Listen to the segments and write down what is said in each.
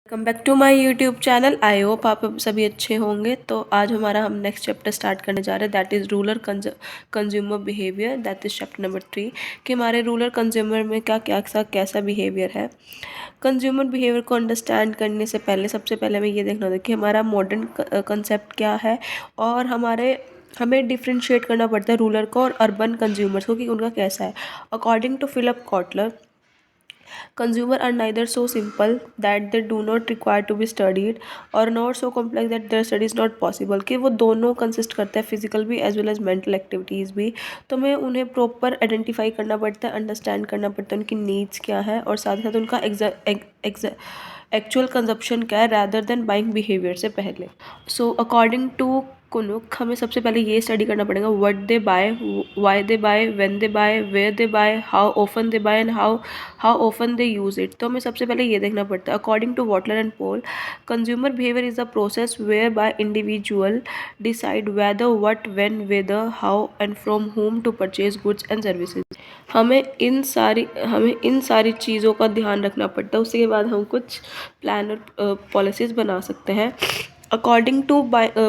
Welcome back to my YouTube channel. I hope आप सभी अच्छे होंगे। तो आज हम नेक्स्ट चैप्टर स्टार्ट करने जा रहे हैं, that is rural consumer behaviour, that is chapter number 3 कि हमारे रूरल कंज्यूमर में कैसा बिहेवियर है। कंज्यूमर बिहेवियर को अंडरस्टैंड करने से पहले सबसे पहले हमें ये देखना होता है कि हमारा मॉडर्न कंसेप्ट क्या है और हमें डिफ्रेंशिएट करना पड़ता है रूरल को और अर्बन कंज्यूमर्स को कि उनका कैसा है। According to Philip Kotler, consumer are neither so simple that they do not require to be studied or nor so complex that their study is not possible, कि वो दोनों कंसिस्ट करते हैं, फिजिकल भी as well as mental activities भी। तो हमें उन्हें प्रॉपर आइडेंटिफाई करना पड़ता है, अंडरस्टैंड करना पड़ता है उनकी नीड्स क्या है और साथ ही साथ उनका एक्चुअल कंजप्शन क्या है रैदर देन बाइंग बिहेवियर से पहले। सो अकॉर्डिंग टू कुनुक हमें सबसे पहले ये स्टडी करना पड़ेगा what they buy, why they buy, when they buy, where they buy, how often they buy and how often they use it. तो हमें सबसे पहले ये देखना पड़ता है according to Walter and Paul, consumer behaviour is the process whereby individual decide whether, what, when, whether, how and from whom to purchase goods and services. हमें इन सारी चीज़ों का ध्यान रखना पड़ता है, उसके बाद हम कुछ प्लान और पॉलिसीज़ बना सकते हैं। According to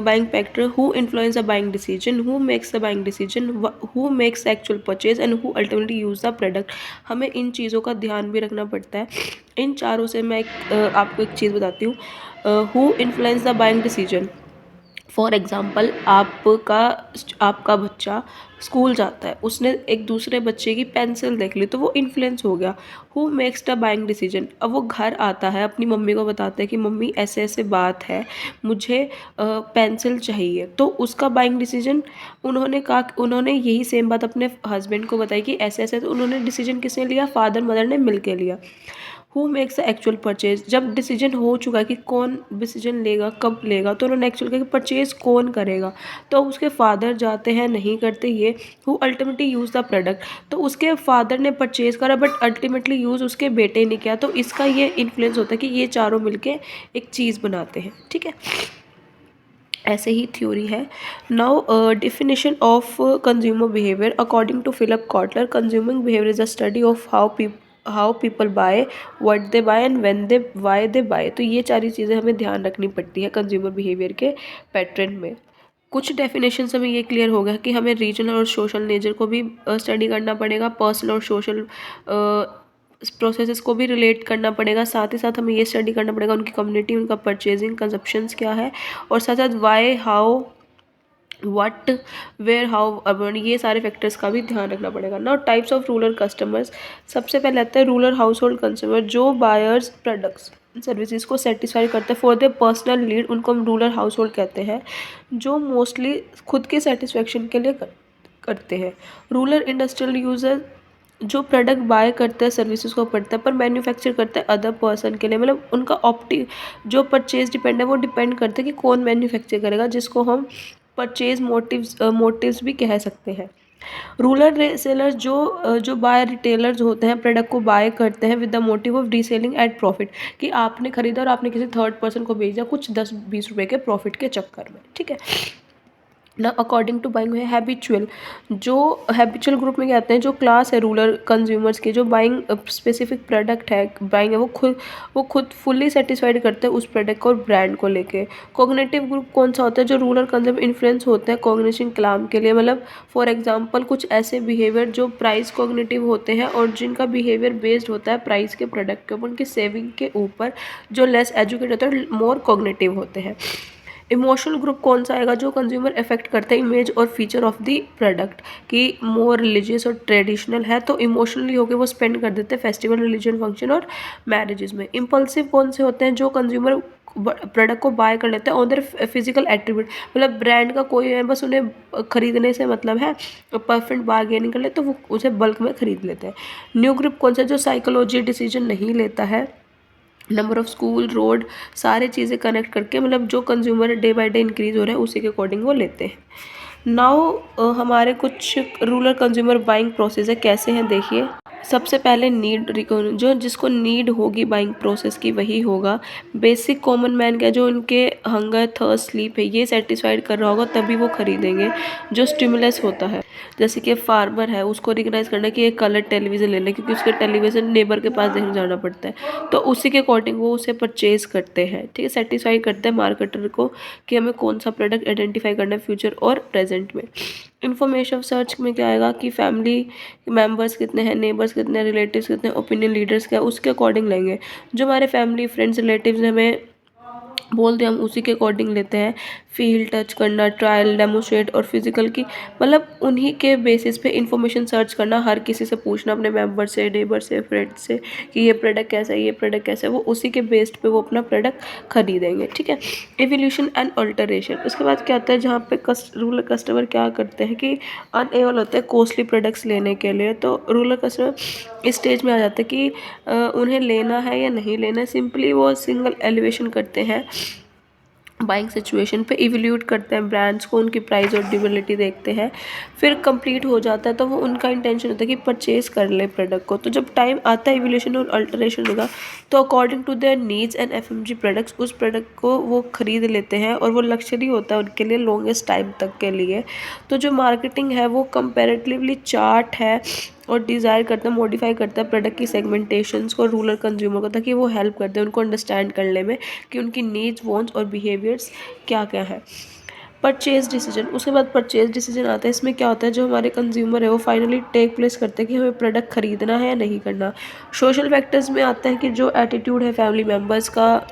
buying factor, who influence the buying decision, who makes the buying decision, who makes the actual purchase and who ultimately use the product। हमें इन चीज़ों का ध्यान भी रखना पड़ता है। इन चारों से मैं आपको एक चीज़ बताती हूँ। who influence the buying decision, for example आपका बच्चा स्कूल जाता है, उसने एक दूसरे बच्चे की पेंसिल देख ली तो वो इन्फ्लुएंस हो गया। Who makes the buying decision, अब वो घर आता है अपनी मम्मी को बताता है कि मम्मी ऐसे ऐसे बात है, मुझे पेंसिल चाहिए। तो उसका बाइंग डिसीजन उन्होंने यही सेम बात अपने हस्बैंड को बताई कि ऐसे ऐसे, तो उन्होंने डिसीजन किसने लिया, फादर मदर ने मिल के लिया। Who makes the actual purchase, जब डिसीजन हो चुका कि कौन डिसीजन लेगा कब लेगा, तो उन्होंने एक्चुअल कहा कि परचेज कौन करेगा, तो उसके फादर जाते हैं, नहीं करते ये। Who ultimately use the product, तो उसके फादर ने परचेज करा बट अल्टीमेटली यूज़ उसके बेटे ने किया। तो इसका ये इन्फ्लुएंस होता है कि ये चारों मिलके एक चीज़ बनाते हैं, ठीक है। ऐसे ही थ्योरी है। Now definition of consumer behaviour according to Philip Kotler, consuming behaviour is a study of how people buy, what they buy and when they why they buy. तो ये सारी चीज़ें हमें ध्यान रखनी पड़ती है कंज्यूमर बिहेवियर के पैटर्न में। कुछ डेफिनेशन से हमें ये क्लियर हो गया कि हमें रीजनल और सोशल नेचर को भी स्टडी करना पड़ेगा, पर्सनल और सोशल प्रोसेसेस को भी रिलेट करना पड़ेगा। साथ ही साथ हमें ये स्टडी करना पड़ेगा उनकी कम्युनिटी, उनका परचेजिंग कंजप्शंस क्या है, और साथ साथ why, how, what, where, how, urban, ये सारे फैक्टर्स का भी ध्यान रखना पड़ेगा। Now types of rural customers, सबसे पहले आता है रूरल हाउस होल्ड कंज्यूमर, जो बायर्स प्रोडक्ट्स सर्विसेज को सेटिस्फाई करते हैं फॉर देयर पर्सनल नीड, उनको हम रूरल हाउस होल्ड कहते हैं, जो मोस्टली खुद के सेटिस्फेक्शन के लिए करते हैं। रूरल इंडस्ट्रियल यूजर, जो प्रोडक्ट बाय करते हैं सर्विसेज को पड़ता है पर मैन्युफैक्चर करते हैं अदर पर्सन के लिए, मतलब उनका जो परचेज डिपेंड है वो डिपेंड करते हैं कि कौन मैन्युफैक्चर करेगा, जिसको हम परचेज मोटिव्स भी कह सकते हैं। रूरल रीसेलर्स, जो बाय रिटेलर्स होते हैं, प्रोडक्ट को बाय करते हैं with the motive of reselling at profit, कि आपने खरीदा और आपने किसी थर्ड पर्सन को भेजा कुछ 10-20 रुपए के प्रॉफिट के चक्कर में, ठीक है ना। अकॉर्डिंग टू बाइंग है हैबिचुअल, जो हैबिचुअल ग्रुप में क्या आते हैं, जो क्लास है रूरल कंज्यूमर्स की, जो बाइंग स्पेसिफिक प्रोडक्ट है बाइंग है, वो खुद फुल्ली सेटिस्फाइड करते हैं उस प्रोडक्ट को और ब्रांड को लेके। कॉग्निटिव ग्रुप कौन सा होता है, जो रूरल कंज्यूमर इन्फ्लुएंस होते हैं कॉग्निशन क्लाम के लिए, मतलब फॉर एग्जांपल कुछ ऐसे बिहेवियर जो प्राइस कॉग्निटिव होते हैं और जिनका बिहेवियर बेस्ड होता है प्राइस के प्रोडक्ट के ऊपर, उनकी सेविंग के ऊपर, जो लेस एजुकेटेड होते हैं मोर कॉग्निटिव होते हैं। इमोशनल ग्रुप कौन सा आएगा, जो कंज्यूमर इफेक्ट करते हैं इमेज और फीचर ऑफ द प्रोडक्ट, कि मोर रिलीजियस और ट्रेडिशनल है तो इमोशनली होकर वो स्पेंड कर देते हैं फेस्टिवल, रिलीजन, फंक्शन और मैरिजेस में। इम्पल्सिव कौन से होते हैं, जो कंज्यूमर प्रोडक्ट को बाय कर लेते हैं ऑन देयर फिजिकल एट्रीब्यूट, मतलब ब्रांड का कोई है बस उन्हें खरीदने से मतलब है, परफेक्ट बार्गेनिंग कर ले तो वो उसे बल्क में खरीद लेते हैं। न्यू ग्रुप कौन सा, जो साइकोलॉजी डिसीजन नहीं लेता है, नंबर ऑफ स्कूल, रोड, सारे चीज़ें कनेक्ट करके, मतलब जो consumer day by day increase हो रहा है उसी के अकॉर्डिंग वो लेते हैं। नाउ हमारे कुछ रूरल कंज्यूमर बाइंग प्रोसेस है, कैसे हैं देखिए। सबसे पहले नीड, जो जिसको नीड होगी बाइंग प्रोसेस की वही होगा। बेसिक कॉमन मैन का, जो उनके हंगर, थर्स्ट, स्लीप है ये सेटिस्फाइड कर रहा होगा तभी वो खरीदेंगे, जो स्टिमुलस होता है। जैसे कि फार्मर है उसको रिकग्नाइज करना है कि एक कलर टेलीविज़न ले लें, क्योंकि उसके टेलीविज़न नेबर के पास देखने जाना पड़ता है, तो उसी के अकॉर्डिंग वो उसे परचेज़ करते हैं। ठीक है, सेटिस्फाई करते हैं मार्केटर को कि हमें कौन सा प्रोडक्ट आइडेंटिफाई करना है फ्यूचर और प्रेजेंट में। इन्फॉर्मेशन सर्च में क्या आएगा कि फैमिली मेंबर्स कितने हैं, नेबर्स कितने हैं, रिलेटिव्स कितने हैं, ओपिनियन लीडर्स क्या है, उसके अकॉर्डिंग लेंगे। जो हमारे फैमिली फ्रेंड्स रिलेटिव्स ने हमें बोल दिया हम उसी के अकॉर्डिंग लेते हैं। फील, टच करना, ट्रायल, डेमोस्ट्रेट और फिजिकल की मतलब उन्हीं के बेसिस पे इंफॉर्मेशन सर्च करना, हर किसी से पूछना, अपने मेंबर से, नेबर से, फ्रेंड से कि ये प्रोडक्ट कैसा है, ये प्रोडक्ट कैसा है, वो उसी के बेस्ड पे वो अपना प्रोडक्ट खरीदेंगे। ठीक है, एवोल्यूशन एंड अल्टरेशन। उसके बाद क्या होता है जहाँ पे रूरल कस्टमर क्या करते हैं कि अनएबल होते हैं कॉस्टली प्रोडक्ट्स लेने के लिए, तो रूरल कस्टमर इस स्टेज में आ जाते हैं कि उन्हें लेना है या नहीं लेना है। सिंपली वो सिंगल एलिवेशन करते हैं बाइंग सिचुएशन पे, इवोल्यूट करते हैं ब्रांड्स को, उनकी प्राइस और ड्यूरेबिलिटी देखते हैं, फिर कंप्लीट हो जाता है तो वो उनका इंटेंशन होता है कि परचेज कर ले प्रोडक्ट को। तो जब टाइम आता है इवोल्यूशन और अल्टरेशन होगा तो according to their needs and FMG products उस प्रोडक्ट को वो खरीद लेते हैं, और वो लग्जरी होता है उनके लिए लॉन्गेस्ट टाइम तक के लिए। तो जो मार्केटिंग है वो कंपैरेटिवली चार्ट है और डिज़ायर करता है, मॉडिफाई करता है प्रोडक्ट की सेगमेंटेशंस को रूरल कंज्यूमर को, ताकि वो हेल्प करते हैं उनको अंडरस्टैंड करने में कि उनकी नीड्स, वांट्स और बिहेवियर्स क्या क्या है। परचेज डिसीजन, उसके बाद परचेज डिसीजन आता है। इसमें क्या होता है जो हमारे कंज्यूमर है वो फाइनली टेक प्लेस करते हैं कि हमें प्रोडक्ट खरीदना है या नहीं करना। सोशल फैक्टर्स में आता है कि जो एटीट्यूड है फैमिली मेम्बर्स का,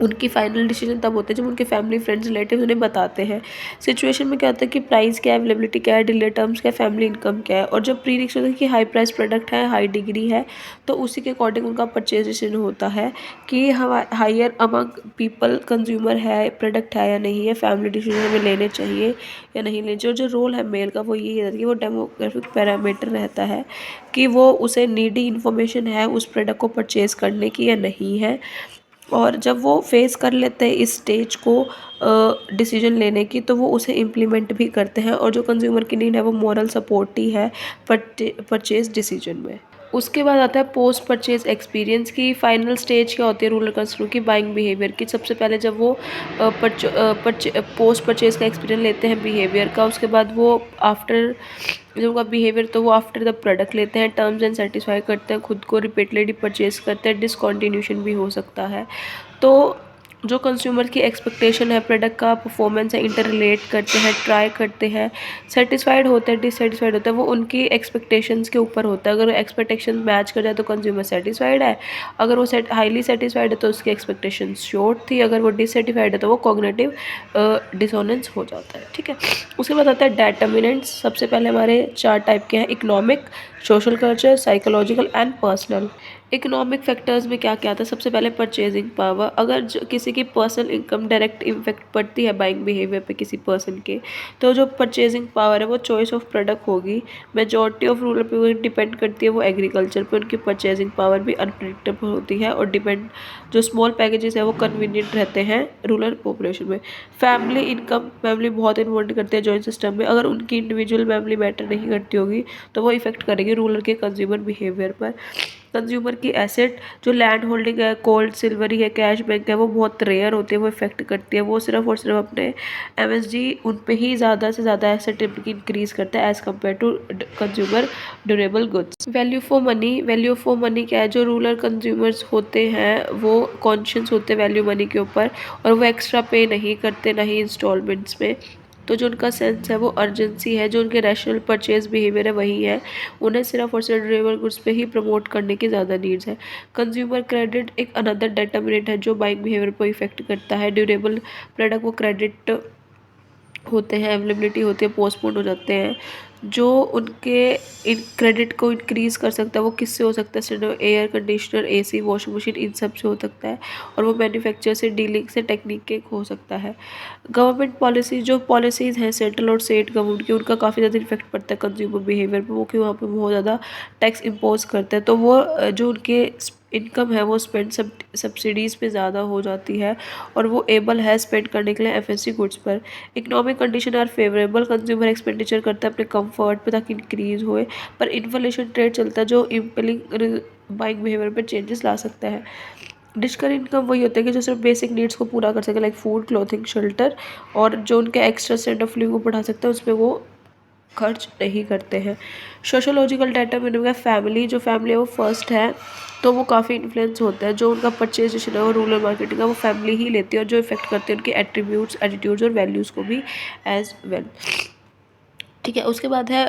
उनकी फाइनल डिसीजन तब होते हैं जब उनके फैमिली फ्रेंड्स रिलेटिव उन्हें बताते हैं। सिचुएशन में क्या होता है कि प्राइस क्या है, अवेलेबिलिटी क्या है, डिले टर्म्स क्या है, फैमिली इनकम क्या है, और जब प्री रिक्स होता है कि हाई प्राइस प्रोडक्ट है, हाई डिग्री है, तो उसी के अकॉर्डिंग उनका परचेज डिसीजन होता है कि हम हायर अमंग पीपल कंज्यूमर है, प्रोडक्ट है या नहीं है, फैमिली डिसीजन हमें लेने चाहिए या नहीं लेने चाहिए। जो रोल है मेल का वो यही है कि वो डेमोग्राफिक पैरामीटर रहता है कि वो उसे नीडी इन्फॉर्मेशन है उस प्रोडक्ट को परचेज़ करने की या नहीं है। और जब वो फेस कर लेते हैं इस स्टेज को डिसीजन लेने की, तो वो उसे इम्प्लीमेंट भी करते हैं, और जो कंज्यूमर की नीड है वो मॉरल सपोर्ट ही है परचेज डिसीजन में। उसके बाद आता है पोस्ट परचेज एक्सपीरियंस की फाइनल स्टेज क्या होती है रूरल कस्टमर की बाइंग बिहेवियर की। सबसे पहले जब वो पोस्ट परचेज का एक्सपीरियंस लेते हैं बिहेवियर का, उसके बाद वो आफ्टर जो उनका बिहेवियर तो वो आफ्टर द प्रोडक्ट लेते हैं, टर्म्स एंड सेटिस्फाई करते हैं, खुद को रिपीटली परचेज करते हैं, डिसकॉन्टिन्यूशन भी हो सकता है। तो जो कंज्यूमर की एक्सपेक्टेशन है प्रोडक्ट का परफॉर्मेंस है, इंटर रिलेट करते हैं, ट्राई करते हैं, सेटिस्फाइड होते हैं, डिससेटिस्फाइड होते हैं, वो उनकी एक्सपेक्टेशंस के ऊपर होता है। अगर एक्सपेक्टेशन मैच कर जाए तो कंज्यूमर सेटिस्फाइड है, अगर वो हाईली सेटिस्फाइड है तो उसकी एक्सपेक्टेशन शॉर्ट थी, अगर वो डिससेटिस्फाइड है तो वो कॉग्निटिव डिसोनेंस हो जाता है। ठीक है, उसके बाद आता है डेटर्मिनेंट्स। सबसे पहले हमारे 4 टाइप के हैं: economic, social, culture, psychological and personal. Economic factors में क्या क्या आता है? सबसे पहले परचेजिंग पावर। अगर किसी की पर्सनल इनकम डायरेक्ट इम्फेक्ट पड़ती है बाइंग बिहेवियर पे किसी पर्सन के, तो जो परचेजिंग पावर है वो चॉइस ऑफ प्रोडक्ट होगी। Majority of rural people depend करती है वो एग्रीकल्चर पे, उनकी परचेजिंग पावर भी अनप्रिडिक्टेबल होती है, और डिपेंड जो स्मॉल पैकेजेस है वो कन्वीनियंट रहते हैं रूरल पॉपुलेशन में। फैमिली इनकम, फैमिली बहुत इन्वॉल्व करते हैं जॉइंट सिस्टम में। अगर उनकी इंडिविजुअल फैमिली मैटर नहीं करती होगी तो वो इफेक्ट करेगी रूरल के कंज्यूमर बिहेवियर पर। कंज्यूमर की एसेट जो लैंड होल्डिंग है, गोल्ड, सिल्वर है, कैश बैंक है, वो बहुत रेयर होती है, वो इफेक्ट करती है। वो सिर्फ और सिर्फ अपने एमएसजी उन पे ही ज़्यादा से ज़्यादा एसेट इंक्रीज करता है as compare to consumer durable goods. Value for money, value for money क्या है? जो रूरल कंज्यूमर्स होते हैं वो कॉन्शियस होते हैं वैल्यू मनी के ऊपर, और वो एक्स्ट्रा पे नहीं करते, ना ही इंस्टॉलमेंट्स में। तो जो उनका सेंस है वो अर्जेंसी है, जो उनके रैशनल परचेज बिहेवियर है वही है। उन्हें सिर्फ और सिर्फ ड्यूरेबल गुड्स पे ही प्रमोट करने की ज़्यादा नीड्स है। कंज्यूमर क्रेडिट एक अनदर डेटर्मिनेंट है जो बाइंग बिहेवियर को इफेक्ट करता है। ड्यूरेबल प्रोडक्ट वो क्रेडिट होते हैं, अवेलेबिलिटी होती है, पोस्टपोन हो जाते हैं। जो उनके इन क्रेडिट को इंक्रीज़ कर सकता है वो किससे हो सकता है? सिर्फ air conditioner, AC, washing machine, इन सब से हो सकता है, और वो मैन्युफैक्चर से, डीलिंग से, टेक्निक के हो सकता है। गवर्नमेंट पॉलिसी, जो पॉलिसीज़ हैं सेंट्रल और स्टेट गवर्नमेंट की, उनका काफ़ी ज़्यादा इफेक्ट पड़ता है कंज्यूमर बिहेवियर पर। वो कि वहाँ पे बहुत ज़्यादा टैक्स इम्पोज करते हैं, तो वो जो उनके इनकम है वो स्पेंड सब्सिडीज़ पे ज़्यादा हो जाती है, और वो एबल है स्पेंड करने के लिए एफएमसी गुड्स पर। Economic condition are favourable, consumer expenditure करता है अपने कंफर्ट पे ताकि इंक्रीज़ होए, पर इन्फ्लेशन ट्रेड चलता है जो इम्पेलिंग बाइंग बिहेवियर पे चेंजेस ला सकता है। डिस्करी इनकम वही होता है कि जो सिर्फ बेसिक नीड्स को पूरा कर सके, लाइक फूड, क्लोथिंग, शेल्टर, और जो उनके एक्स्ट्रा स्टैंडर्ड ऑफ लिविंग को बढ़ा सकता है उस पर वो खर्च नहीं करते हैं। सोशोलॉजिकल डाटा मैंने कहा फैमिली, जो फैमिली है वो फर्स्ट है, तो वो काफ़ी इन्फ्लुएंस होता है। जो उनका परचेज डिसीजन है वो रूरल मार्केटिंग का वो फैमिली ही लेती है, और जो इफेक्ट करते हैं उनके एट्रीब्यूट्स, एटीट्यूड्स और वैल्यूज़ को भी एज वेल। ठीक है, उसके बाद है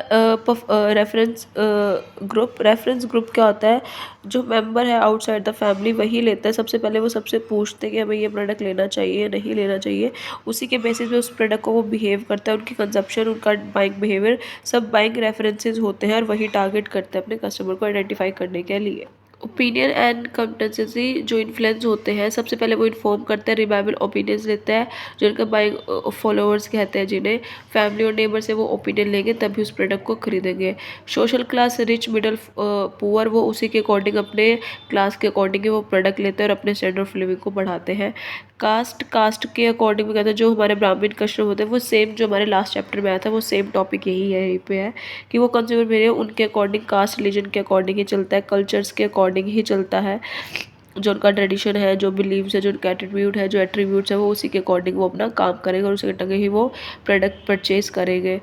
रेफरेंस ग्रुप। रेफरेंस ग्रुप क्या होता है? जो मेंबर है आउटसाइड द फैमिली वही लेता है। सबसे पहले वो सबसे पूछते हैं कि हमें ये प्रोडक्ट लेना चाहिए नहीं लेना चाहिए। उसी के बेसिस पे उस प्रोडक्ट को वो बिहेव करता है, उनकी कंजप्शन, उनका बाइंग बिहेवियर सब बाइंग रेफरेंसेस होते हैं, और वही टारगेट करते हैं अपने कस्टमर को आइडेंटिफाई करने के लिए। ओपिनियन एंड कंप्टेंसी जो इन्फ्लुएंस होते हैं, सबसे पहले वो इन्फॉर्म करते हैं, रिलायबल ओपिनियंस लेता है, जो उनका बाइंग फॉलोअर्स कहते हैं जिन्हें, फैमिली और नेबर से वो ओपिनियन लेंगे तभी उस प्रोडक्ट को खरीदेंगे। Social class, rich, middle, poor, वो उसी के अकॉर्डिंग अपने क्लास के अकॉर्डिंग ही वो प्रोडक्ट लेते हैं और अपने स्टैंडर्ड ऑफ लिविंग को बढ़ाते हैं। कास्ट के अकॉर्डिंग भी कहते हैं, जो हमारे ब्राह्मण कस्टमर होते हैं वो सेम, जो हमारे लास्ट चैप्टर में आया था वो सेम टॉपिक यही है, यहीं पे है कि वो कंज्यूमर बिहेवियर उनके अकॉर्डिंग, कास्ट रिलीजन के अकॉर्डिंग ही चलता है, कल्चर्स के अकॉर्डिंग ही चलता है। जो उनका ट्रेडिशन है, जो बिलीव्स है, जो उनका एट्रीब्यूट है, जो एट्रीब्यूट्स है, वो उसी के अकॉर्डिंग वो अपना काम करेंगे और उसी के टंगे ही वो प्रोडक्ट परचेज करेंगे।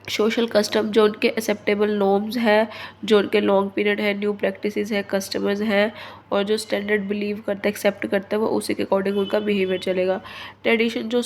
सोशल कस्टम, जो उनके एक्सेप्टेबल नॉर्म्स है, जो उनके लॉन्ग पीरियड है, न्यू प्रैक्टिसेस है, कस्टमर्स हैं, और जो स्टैंडर्ड बिलीव करता है, एक्सेप्ट करता है, वो उसी के अकॉर्डिंग उनका बिहेवियर चलेगा। ट्रेडिशन, जो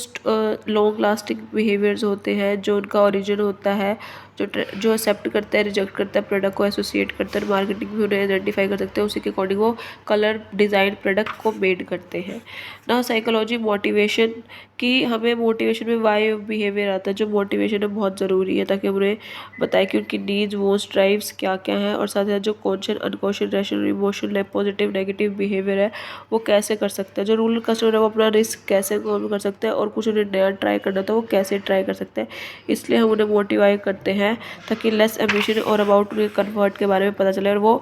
लॉन्ग लास्टिंग बिहेवियर्स होते हैं, जो उनका ओरिजिन होता है, जो एक्सेप्ट करता है, रिजेक्ट करता है, प्रोडक्ट को एसोसिएट करता है, मार्केटिंग भी उन्हें आइडेंटिफाई कर सकते हैं, उसी के अकॉर्डिंग वो कलर डिज़ाइन प्रोडक्ट को मेड करते हैं ना। साइकोलॉजी, मोटिवेशन, कि हमें मोटिवेशन में वाई बिहेवियर आता है, जो मोटिवेशन है बहुत ज़रूरी है ताकि हम उन्हें बताएं कि उनकी नीड्स, वॉन्ट्स, ड्राइव्स क्या क्या हैं, और साथ ही साथ जो conscious, unconscious, rational, emotional, positive, negative behaviour है वो कैसे कर सकते हैं। जो रूरल कस्टमर है वो अपना रिस्क कैसे कम कर सकते हैं, और कुछ उन्हें नया ट्राई करना था वो कैसे ट्राई कर सकते हैं, इसलिए हम उन्हें मोटिवाइट करते हैं ताकि लेस एम्बिशन और अबाउट कन्वर्ट के बारे में पता चले, और वो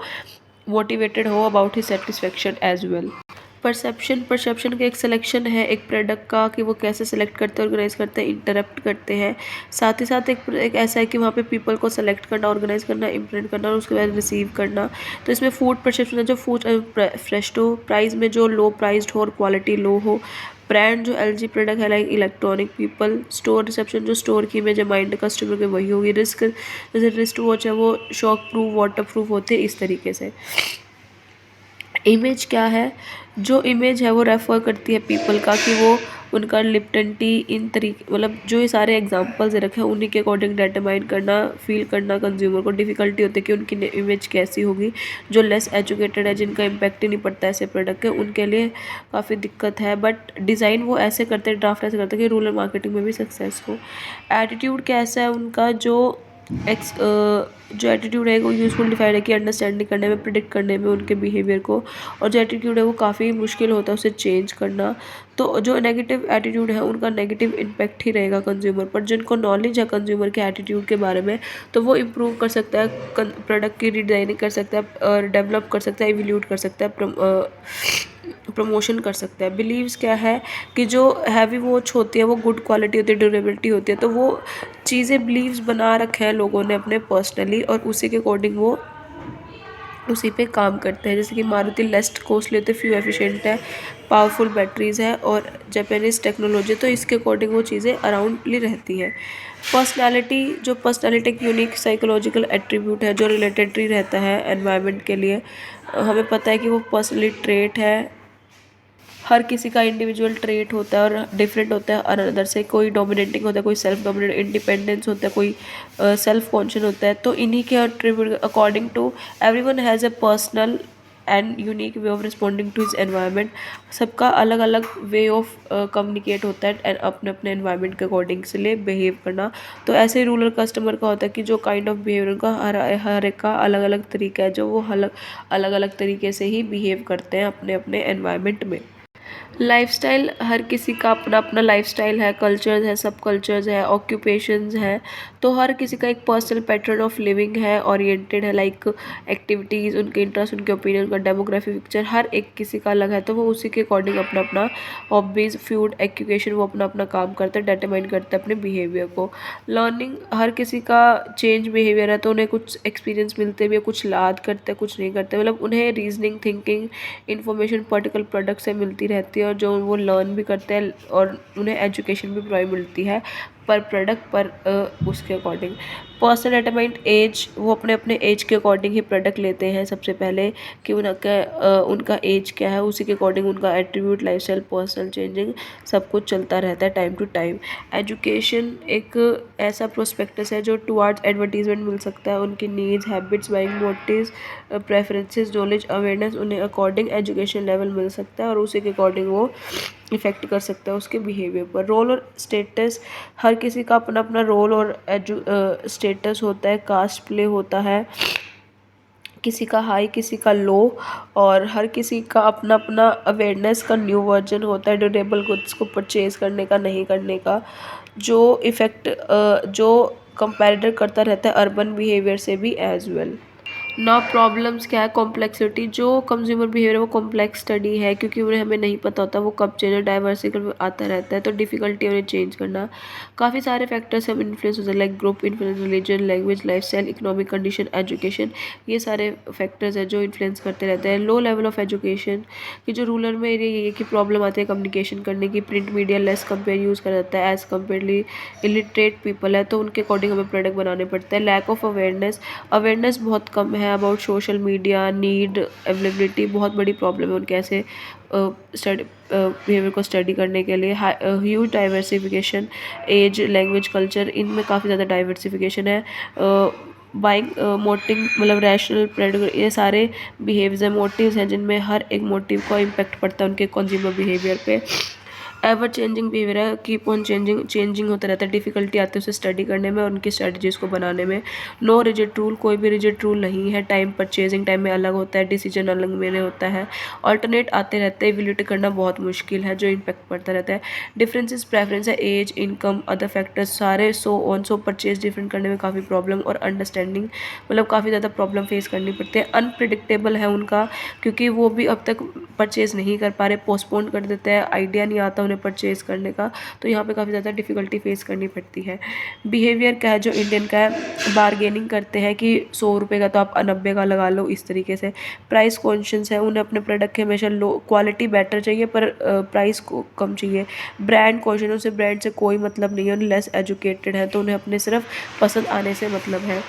मोटिवेटेड हो about his satisfaction as well. Perception का एक सिलेक्शन है एक प्रोडक्ट का, कि वो कैसे सेलेक्ट करते हैं, ऑर्गेनाइज करते हैं, इंटरप्ट करते हैं। साथ ही साथ एक ऐसा है कि वहाँ पे पीपल को सेलेक्ट करना, ऑर्गेनाइज करना, इम्प्रिंट करना, और उसके बाद रिसीव करना। तो इसमें फूड परसेप्शन है, जो फूड फ्रेश हो, प्राइस में जो लो प्राइस्ड हो और क्वालिटी लो हो। ब्रांड, जो एलजी प्रोडक्ट है like electronic people. Store reception, जो स्टोर की इमेज है माइंड कस्टमर के वही होगी। रिस्क, जैसे रिस्ट वॉच है वो शॉक प्रूफ, वाटर प्रूफ होते हैं, इस तरीके से। इमेज क्या है? जो इमेज है वो रेफ़र करती है पीपल का, कि वो उनका लिप्टन टी, इन तरीके, मतलब जो ये सारे एग्जांपल्स रखे हैं उन्हीं के अकॉर्डिंग डिटरमाइन करना, फील करना कंज्यूमर को डिफ़िकल्टी होती है कि उनकी इमेज कैसी होगी। जो लेस एजुकेटेड है, जिनका इम्पैक्ट ही नहीं पड़ता ऐसे प्रोडक्ट के, उनके लिए काफ़ी दिक्कत है। बट डिज़ाइन वो ऐसे करते हैं, ड्राफ्ट ऐसे करते हैं कि रूरल मार्केटिंग में भी सक्सेस हो। एटीट्यूड कैसा है उनका? जो एटीट्यूड है वो यूज़फुल डिफाइड है कि अंडरस्टैंडिंग करने में, प्रिडिक्ट करने में उनके बिहेवियर को, और जो एटीट्यूड है वो काफ़ी मुश्किल होता है उसे चेंज करना। तो जो नेगेटिव एटीट्यूड है उनका नेगेटिव इम्पैक्ट ही रहेगा कंज्यूमर पर। जिनको नॉलेज है कंज्यूमर के एटीट्यूड के बारे में, तो वो इम्प्रूव कर सकता है, प्रोडक्ट की रिडिज़ाइनिंग कर सकता है, और डेवलप कर सकता है, इवोल्यूट कर सकता है, प्रमोशन कर सकता है। बिलीव्स क्या है? कि जो हैवी वॉच होती है वो गुड क्वालिटी होती है, ड्यूरेबिलिटी होती है, तो वो चीज़ें बिलीव्स बना रखे हैं लोगों ने अपने पर्सनली, और उसी के अकॉर्डिंग वो उसी पे काम करते हैं। जैसे कि मारुति लेस्ट कॉस्टली होते, फ्यू एफिशिएंट है, पावरफुल बैटरीज है, और जापानीज़ टेक्नोलॉजी, तो इसके अकॉर्डिंग वो चीज़ें अराउंडली रहती हैं। पर्सनालिटी, जो पर्सनालिटी एक यूनिक साइकोलॉजिकल एट्रीब्यूट है जो रिलेटेडली रहता है एनवायरनमेंट के लिए। हमें पता है कि वो पर्सनली ट्रेट है, हर किसी का इंडिविजुअल ट्रेट होता है और डिफरेंट होता है अनदर से। कोई डोमिनेटिंग होता है, कोई सेल्फ डोमिनेट, इंडिपेंडेंस होता है, कोई सेल्फ कॉन्शियस होता है। तो इन्हीं के attribute according to everyone has a personal and unique way of responding to his environment. सबका अलग अलग वे ऑफ कम्युनिकेट होता है एंड अपने अपने एनवायरनमेंट के अकॉर्डिंग से लिए बिहेव करना। तो ऐसे ही रूरल कस्टमर का होता है कि जो काइंड ऑफ बिहेवियर का हर एक का अलग अलग तरीका है, जो वो अलग अलग तरीके से ही बिहेव करते हैं अपने अपने एनवायरनमेंट में। लाइफ़स्टाइल, हर किसी का अपना अपना लाइफ़स्टाइल है, कल्चर्स है, सब कल्चर्स है, ऑक्यूपेशंस हैं। तो हर किसी का एक पर्सनल पैटर्न ऑफ लिविंग है, ओरिएंटेड है, लाइक एक्टिविटीज़, उनके इंटरेस्ट, उनके ओपिनियन, उनका डेमोग्राफी पिक्चर, हर एक किसी का अलग है। तो वो उसी के अकॉर्डिंग अपना अपना हॉबीज़, फूड, एजुकेशन, वो अपना अपना काम करते हैं, डिटरमाइन करते हैं अपने बिहेवियर को। लर्निंग, हर किसी का चेंज बिहेवियर है, तो उन्हें कुछ एक्सपीरियंस मिलते भी है, कुछ याद करते हैं, कुछ नहीं करते, मतलब उन्हें reasoning, thinking, information particular product से मिलती रहती है, और जो वो लर्न भी करते हैं और उन्हें एजुकेशन भी प्रोवाइड मिलती है पर प्रोडक्ट पर उसके अकॉर्डिंग। पर्सन डिटरमाइंड एज, वो अपने अपने एज के अकॉर्डिंग ही प्रोडक्ट लेते हैं सबसे पहले कि उनका एज क्या है, उसी के अकॉर्डिंग उनका एट्रीब्यूट, लाइफस्टाइल, पर्सनल चेंजिंग सब कुछ चलता रहता है टाइम टू टाइम। एजुकेशन एक ऐसा प्रोस्पेक्टस है जो टुवार्ड्स एडवर्टीजमेंट मिल सकता है, उनकी needs, habits, buying motives, preferences, knowledge, awareness, उन्हें अकॉर्डिंग एजुकेशन लेवल मिल सकता है और उसी के अकॉर्डिंग वो इफ़ेक्ट कर सकता है उसके बिहेवियर पर। रोल और स्टेटस, हर किसी का अपना अपना रोल और स्टेटस होता है, कास्ट प्ले होता है, किसी का हाई किसी का लो, और हर किसी का अपना अपना अवेयरनेस का न्यू वर्जन होता है ड्यूरेबल गुड्स को परचेज़ करने का, नहीं करने का, जो इफ़ेक्ट जो कंपैरेटर करता रहता है अर्बन बिहेवियर से भी एज वेल। ना प्रॉब्लम्स क्या है, कॉम्प्लेक्सिटी, जो कंज्यूमर बिहेवियर है वो कॉम्प्लेक्स स्टडी है क्योंकि उन्हें हमें नहीं पता होता वो कब चेंज, डाइवर्सिटी आता रहता है तो डिफ़िकल्टी उन्हें चेंज करना। काफ़ी सारे फैक्टर्स हम इन्फ्लुएंस होते हैं like group influence, religion, language, lifestyle, economic condition, education, ये सारे फैक्टर्स हैं जो इन्फ्लुएंस करते रहते हैं। लो लेवल ऑफ एजुकेशन कि जो रूरल में ये की प्रॉब्लम आती है कम्युनिकेशन करने की, print media less compare use करा जाता है एज़ कम्पेयरली इलिटरेट पीपल है तो उनके अकॉर्डिंग हमें प्रोडक्ट बनाने पड़ते हैं। लैक ऑफ अवेयरनेस, अवेयरनेस बहुत कम है about social media, need, availability, बहुत बड़ी प्रॉब्लम है उनके ऐसे स्टडी बिहेवियर को स्टडी करने के लिए। Huge diversification, age, language, culture, इनमें काफ़ी ज़्यादा डाइवर्सिफिकेशन है। बाइंग मोटिव मतलब रैशनल प्रेडिक्ट, ये सारे बिहेवियर्स हैं, मोटिव्स हैं जिनमें हर एक मोटिव का इम्पैक्ट पड़ता है उनके कंज्यूमर बिहेवियर पे। एवर चेंजिंग बिहेवियर है, कीप ऑन चेंजिंग होता रहता है, डिफ़िकल्टी आती है उसे स्टडी करने में और उनकी स्ट्रेटजीज़ को बनाने में। नो रिजिड रूल, कोई भी रिजिड रूल नहीं है, टाइम परचेजिंग टाइम में अलग होता है, डिसीजन अलग में होता है, ऑल्टरनेट आते रहते हैं, एवेल्यूट करना बहुत मुश्किल है जो इम्पैक्ट पड़ता रहता है। डिफरेंसेस प्रेफरेंस है, एज, इनकम, अदर फैक्टर्स सारे सो परचेज डिफरेंट करने में काफ़ी प्रॉब्लम और अंडरस्टैंडिंग मतलब काफ़ी ज़्यादा प्रॉब्लम फेस करनी पड़ती है। अनप्रिडिक्टेबल है उनका क्योंकि वो भी अब तक परचेज़ नहीं कर पा रहे, पोस्टपोन कर देते हैं, आइडिया नहीं आता उन्हें परचेज़ करने का, तो यहाँ पे काफ़ी ज़्यादा डिफ़िकल्टी फेस करनी पड़ती है। बिहेवियर क्या है जो इंडियन का है, बारगेनिंग करते हैं कि 100 रुपये का तो आप 90 का लगा लो, इस तरीके से। प्राइस कॉन्शियस है, उन्हें अपने प्रोडक्ट के हमेशा लो क्वालिटी बेटर चाहिए पर प्राइस को कम चाहिए। ब्रांड कॉन्शियस, उनसे ब्रांड से कोई मतलब नहीं है, उन्हें लेस एजुकेटेड है तो उन्हें अपने सिर्फ पसंद आने से मतलब है।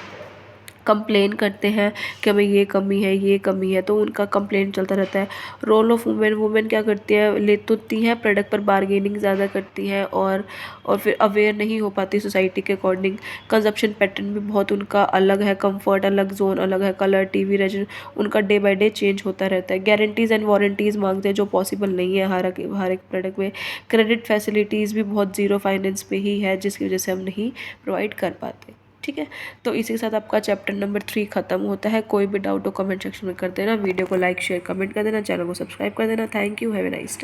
कंप्लेन करते हैं कि हमें ये कमी है तो उनका कंप्लेन चलता रहता है। रोल ऑफ वुमेन, वुमेन क्या करती है, लेती हैं प्रोडक्ट पर बारगेनिंग ज़्यादा करती हैं और फिर अवेयर नहीं हो पाती सोसाइटी के अकॉर्डिंग। कंजप्शन पैटर्न भी बहुत उनका अलग है, कंफर्ट अलग, जोन अलग है, कलर, टीवी, रेजिन उनका डे बाय डे चेंज होता रहता है। गारंटीज़ एंड वारंटीज़ मांगते हैं जो पॉसिबल नहीं है हर एक प्रोडक्ट में। क्रेडिट फैसिलिटीज़ भी बहुत ज़ीरो फाइनेंस पे ही है जिसकी वजह से हम नहीं प्रोवाइड कर पाते। ठीक है, तो इसी के साथ आपका चैप्टर नंबर 3 खत्म होता है। कोई भी डाउट हो कमेंट सेक्शन में कर देना, वीडियो को लाइक शेयर कमेंट कर देना, चैनल को सब्सक्राइब कर देना। Thank you, have a nice day.